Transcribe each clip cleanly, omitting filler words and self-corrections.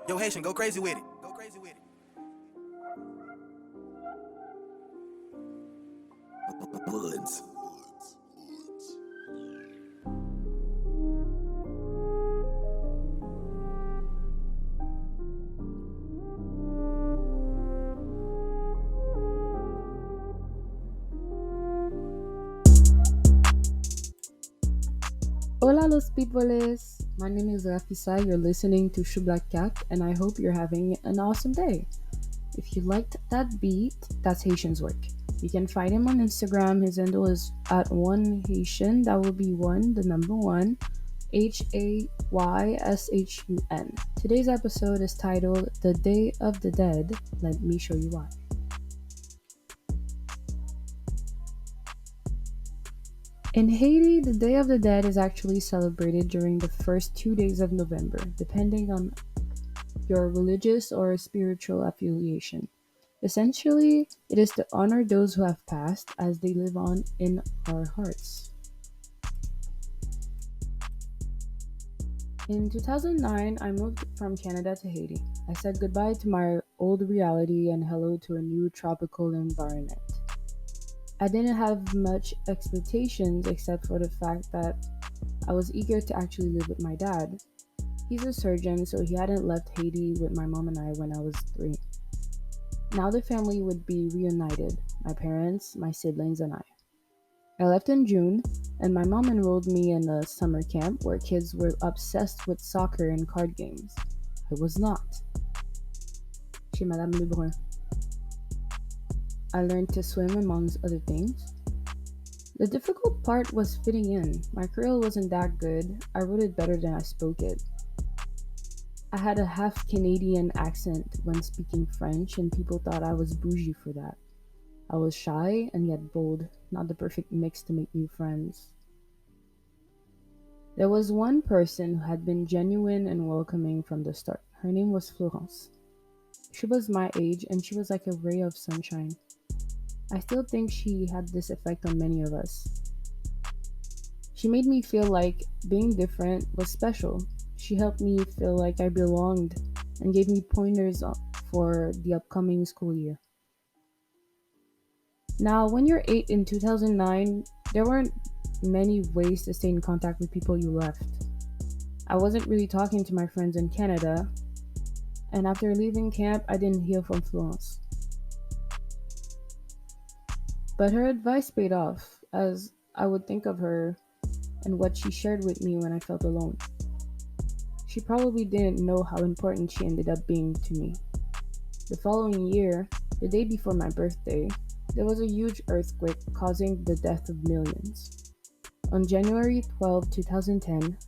Yo, Haitian, go crazy with it. Go crazy with it. Woods. Hola los peoples! My name is Rafisa, you're listening to Choublak4 and I hope you're having an awesome day. If you liked that beat, that's Haitian's work. You can find him on Instagram, his handle is at one Haitian, that will be one, the number one, Hayshun. Today's episode is titled The Day of the Dead, let me show you why. In Haiti, the Day of the Dead is actually celebrated during the first 2 days of November, depending on your religious or spiritual affiliation. Essentially, it is to honor those who have passed as they live on in our hearts. In 2009, I moved from Canada to Haiti. I said goodbye to my old reality and hello to a new tropical environment. I didn't have much expectations except for the fact that I was eager to actually live with my dad. He's a surgeon, so he hadn't left Haiti with my mom and I when I was 3. Now the family would be reunited, my parents, my siblings, and I. I left in June, and my mom enrolled me in a summer camp where kids were obsessed with soccer and card games. I was not. Chez Madame Lebrun. I learned to swim amongst other things. The difficult part was fitting in. My Creole wasn't that good. I wrote it better than I spoke it. I had a half Canadian accent when speaking French, and people thought I was bougie for that. I was shy and yet bold, not the perfect mix to make new friends. There was one person who had been genuine and welcoming from the start. Her name was Florence. She was my age, and she was like a ray of sunshine. I still think she had this effect on many of us. She made me feel like being different was special. She helped me feel like I belonged and gave me pointers for the upcoming school year. Now, when you're 8 in 2009, there weren't many ways to stay in contact with people you left. I wasn't really talking to my friends in Canada, and after leaving camp, I didn't hear from Florence. But her advice paid off, as I would think of her and what she shared with me when I felt alone. She probably didn't know how important she ended up being to me. The following year, the day before my birthday, there was a huge earthquake causing the death of millions. On January 12, 2010,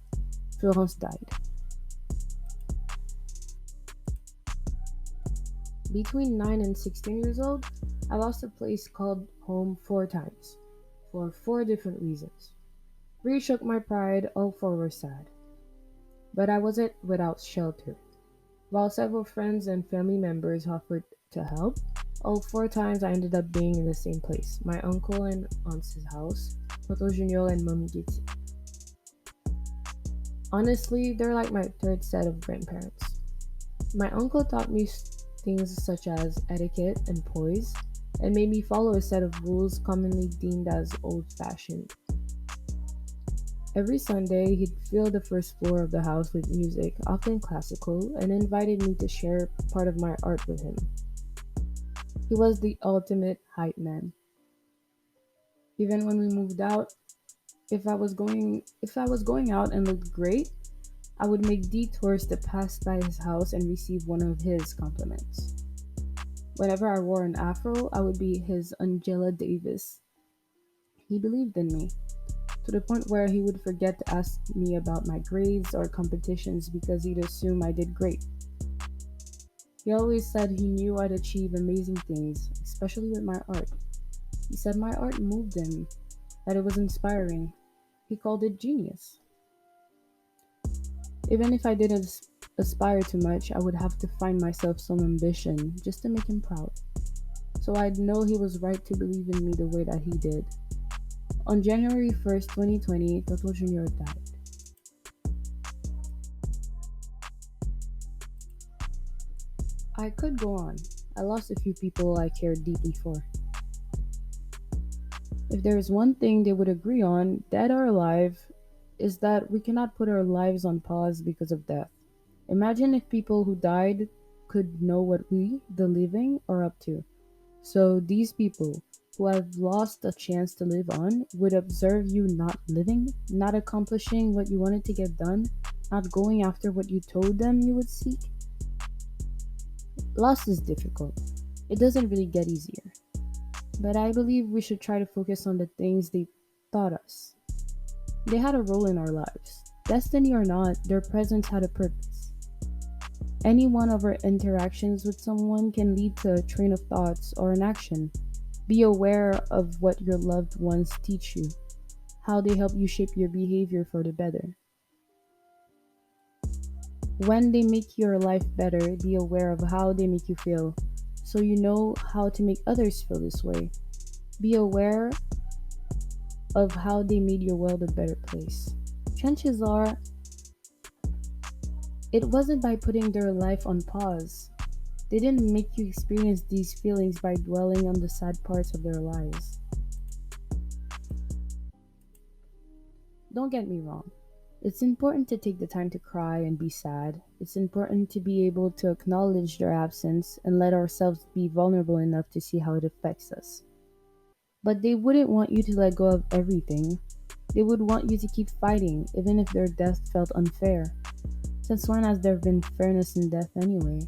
Florence died. Between 9 and 16 years old, I lost a place called home 4 times, for 4 different reasons. 3 shook my pride, all 4 were sad. But I wasn't without shelter. While several friends and family members offered to help, all 4 times I ended up being in the same place, my uncle and aunt's house, Toto Junior and Mommy Gitsi. Honestly, they're like my third set of grandparents. My uncle taught me things such as etiquette and poise, and made me follow a set of rules commonly deemed as old-fashioned. Every Sunday, he'd fill the first floor of the house with music, often classical, and invited me to share part of my art with him. He was the ultimate hype man. Even when we moved out, if I was going out and looked great, I would make detours to pass by his house and receive one of his compliments. Whenever I wore an afro, I would be his Angela Davis. He believed in me, to the point where he would forget to ask me about my grades or competitions because he'd assume I did great. He always said he knew I'd achieve amazing things, especially with my art. He said my art moved him, that it was inspiring. He called it genius. Even if I didn't aspire to much, I would have to find myself some ambition just to make him proud. So I'd know he was right to believe in me the way that he did. On January 1st, 2020, Toto Junior died. I could go on. I lost a few people I cared deeply for. If there is one thing they would agree on, dead or alive, is that we cannot put our lives on pause because of death. Imagine if people who died could know what we, the living, are up to. So these people who have lost a chance to live on would observe you not living, not accomplishing what you wanted to get done, not going after what you told them you would seek. Loss is difficult. It doesn't really get easier. But I believe we should try to focus on the things they taught us. They had a role in our lives. Destiny or not, their presence had a purpose. Any one of our interactions with someone can lead to a train of thoughts or an action. Be aware of what your loved ones teach you, how they help you shape your behavior for the better. When they make your life better, be aware of how they make you feel, so you know how to make others feel this way. Be aware of how they made your world a better place. Chances are, it wasn't by putting their life on pause. They didn't make you experience these feelings by dwelling on the sad parts of their lives. Don't get me wrong. It's important to take the time to cry and be sad. It's important to be able to acknowledge their absence and let ourselves be vulnerable enough to see how it affects us. But they wouldn't want you to let go of everything. They would want you to keep fighting, even if their death felt unfair. Since when has there been fairness in death anyway?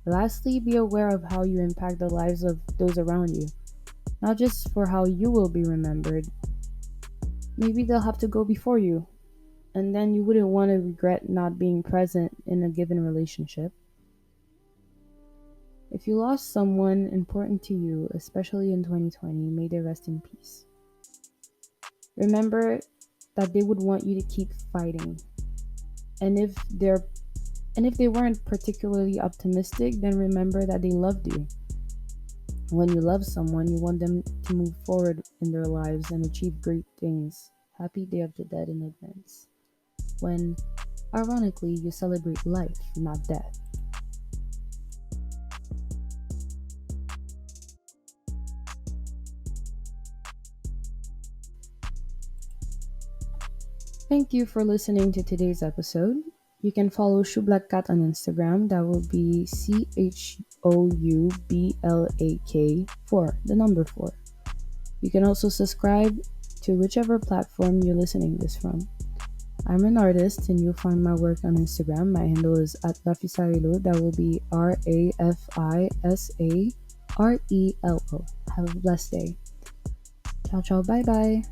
Lastly, be aware of how you impact the lives of those around you, not just for how you will be remembered. Maybe they'll have to go before you, and then you wouldn't want to regret not being present in a given relationship. If you lost someone important to you, especially in 2020, may they rest in peace. Remember that they would want you to keep fighting. And if they weren't particularly optimistic, then remember that they loved you. When you love someone, you want them to move forward in their lives and achieve great things. Happy Day of the Dead in advance. When, ironically, you celebrate life, not death. Thank you for listening to today's episode. You can follow Choublak4 on Instagram. That will be CHOUBLAK4, the number 4. You can also subscribe to whichever platform you're listening this from. I'm an artist and you'll find my work on Instagram. My handle is at Rafisarelo. That will be RAFISARELO. Have a blessed day. Ciao, ciao, bye bye.